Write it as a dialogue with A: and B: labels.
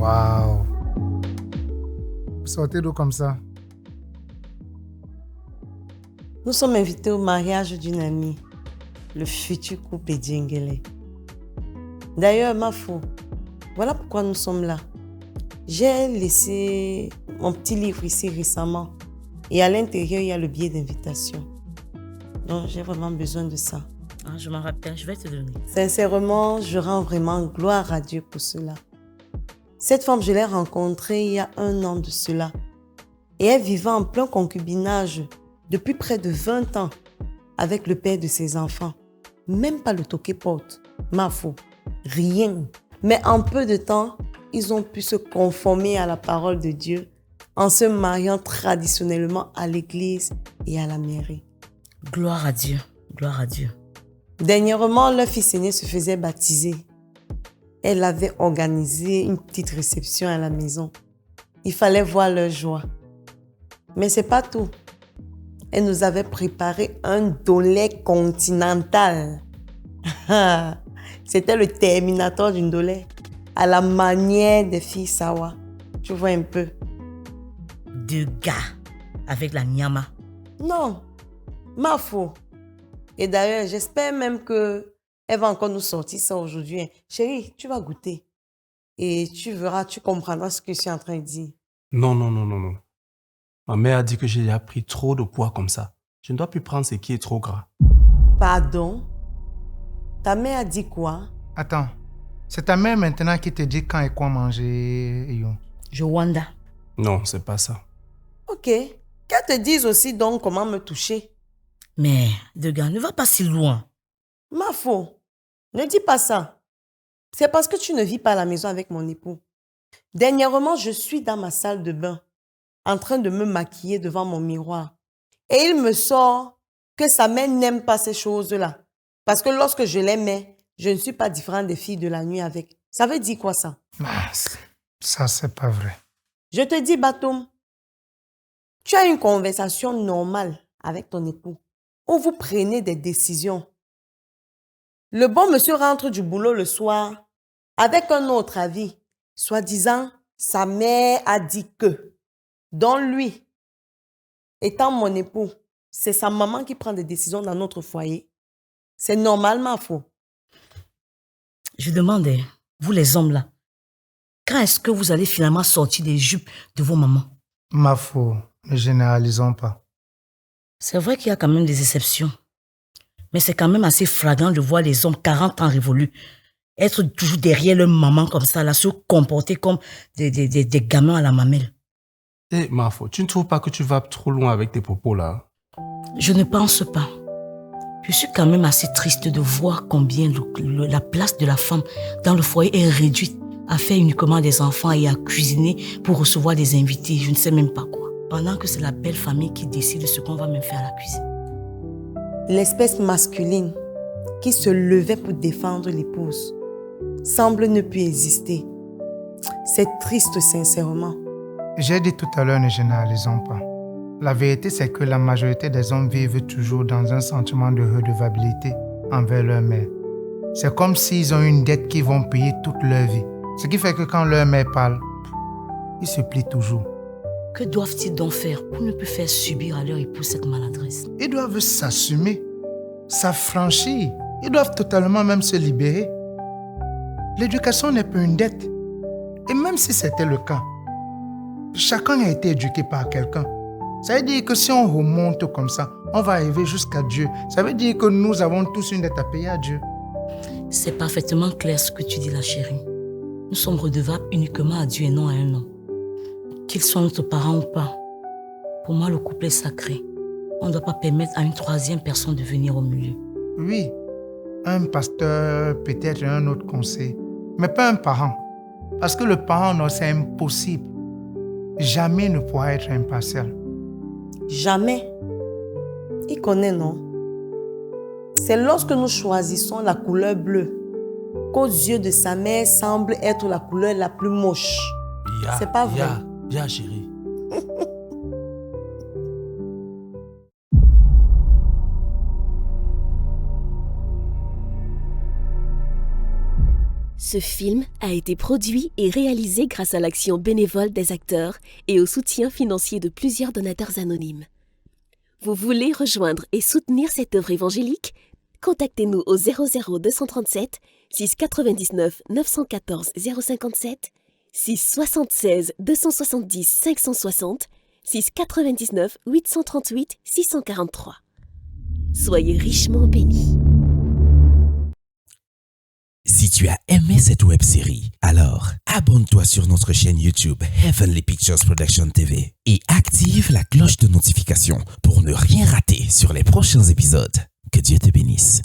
A: Waouh. Vous sortez d'où comme ça?
B: Nous sommes invités au mariage d'une amie, le futur couple Edjengele. D'ailleurs, Mafo, voilà pourquoi nous sommes là. J'ai laissé mon petit livre ici récemment et à l'intérieur, il y a le billet d'invitation. Donc, j'ai vraiment besoin de ça.
C: Ah, je m'en rappelle, je vais te donner.
B: Sincèrement, je rends vraiment gloire à Dieu pour cela. Cette femme, je l'ai rencontrée il y a 1 an de cela. Et elle vivait en plein concubinage depuis près de 20 ans avec le père de ses enfants. Même pas le toqué-porte, Mafo, rien. Mais en peu de temps, ils ont pu se conformer à la parole de Dieu en se mariant traditionnellement à l'église et à la mairie.
C: Gloire à Dieu, gloire à Dieu.
B: Dernièrement, leur fils aîné se faisait baptiser. Elle avait organisé une petite réception à la maison. Il fallait voir leur joie. Mais c'est pas tout. Elle nous avait préparé un dolé continental. C'était le terminator d'une dolé, à la manière des filles Sawa. Tu vois un peu.
C: 2 gars avec la nyama.
B: Non, Mafo. Et d'ailleurs, j'espère même qu'elle va encore nous sortir ça aujourd'hui. Chérie, tu vas goûter. Et tu verras, tu comprendras ce que je suis en train de dire.
D: Non. Ma mère a dit que j'ai déjà pris trop de poids comme ça. Je ne dois plus prendre ce qui est trop gras.
B: Pardon? Ta mère a dit quoi?
A: Attends, c'est ta mère maintenant qui te dit quand et quoi manger, Yo.
C: Joanda.
D: Non, c'est pas ça.
B: Ok. Qu'elle te dise aussi donc comment me toucher.
C: Mais, 2 gars, ne va pas si loin.
B: Mafo, ne dis pas ça. C'est parce que tu ne vis pas à la maison avec mon époux. Dernièrement, je suis dans ma salle de bain, en train de me maquiller devant mon miroir. Et il me sort que sa mère n'aime pas ces choses-là. Parce que lorsque je les mets, je ne suis pas différente des filles de la nuit avec. Ça veut dire quoi ça?
A: Ah, ça, c'est pas vrai.
B: Je te dis, Batoum, tu as une conversation normale avec ton époux où vous prenez des décisions. Le bon monsieur rentre du boulot le soir avec un autre avis, soi-disant, sa mère a dit que. Donc lui, étant mon époux, c'est sa maman qui prend des décisions dans notre foyer. C'est normalement faux.
C: Je demandais, vous les hommes là, quand est-ce que vous allez finalement sortir des jupes de vos mamans?
A: Mafo, ne généralisons pas.
C: C'est vrai qu'il y a quand même des exceptions. Mais c'est quand même assez flagrant de voir les hommes 40 ans révolus être toujours derrière leur maman comme ça, là, se comporter comme des gamins à la mamelle.
D: Eh, Mafo, tu ne trouves pas que tu vas trop loin avec tes propos là?
C: Je ne pense pas. Je suis quand même assez triste de voir combien la place de la femme dans le foyer est réduite à faire uniquement des enfants et à cuisiner pour recevoir des invités, je ne sais même pas quoi. Pendant que c'est la belle famille qui décide ce qu'on va même faire à la cuisine.
B: L'espèce masculine qui se levait pour défendre l'épouse semble ne plus exister. C'est triste, sincèrement.
A: J'ai dit tout à l'heure, ne généralisons pas. La vérité, c'est que la majorité des hommes vivent toujours dans un sentiment de redevabilité envers leur mère. C'est comme s'ils ont une dette qu'ils vont payer toute leur vie. Ce qui fait que quand leur mère parle, ils se plient toujours.
C: Que doivent-ils donc faire pour ne plus faire subir à leur épouse cette maladresse?
A: Ils doivent s'assumer, s'affranchir. Ils doivent totalement même se libérer. L'éducation n'est pas une dette. Et même si c'était le cas, chacun a été éduqué par quelqu'un. Ça veut dire que si on remonte comme ça, on va arriver jusqu'à Dieu. Ça veut dire que nous avons tous une dette à payer à Dieu.
C: C'est parfaitement clair ce que tu dis là, chérie. Nous sommes redevables uniquement à Dieu et non à un homme. Qu'il soit notre parent ou pas. Pour moi, le couple est sacré. On ne doit pas permettre à une 3e personne de venir au milieu.
A: Oui, un pasteur, peut-être un autre conseil, mais pas un parent. Parce que le parent, non, c'est impossible. Jamais ne pourra être impartial.
B: Jamais. Il connaît, non? C'est lorsque nous choisissons la couleur bleue qu'aux yeux de sa mère semble être la couleur la plus moche. C'est pas vrai.
D: Bien, chérie.
E: Ce film a été produit et réalisé grâce à l'action bénévole des acteurs et au soutien financier de plusieurs donateurs anonymes. Vous voulez rejoindre et soutenir cette œuvre évangélique? Contactez-nous au 00 237 699 914 057, 676 270 560, 699 838 643. Soyez richement bénis.
F: Si tu as aimé cette web-série, alors abonne-toi sur notre chaîne YouTube Heavenly Pictures Production TV et active la cloche de notification pour ne rien rater sur les prochains épisodes. Que Dieu te bénisse.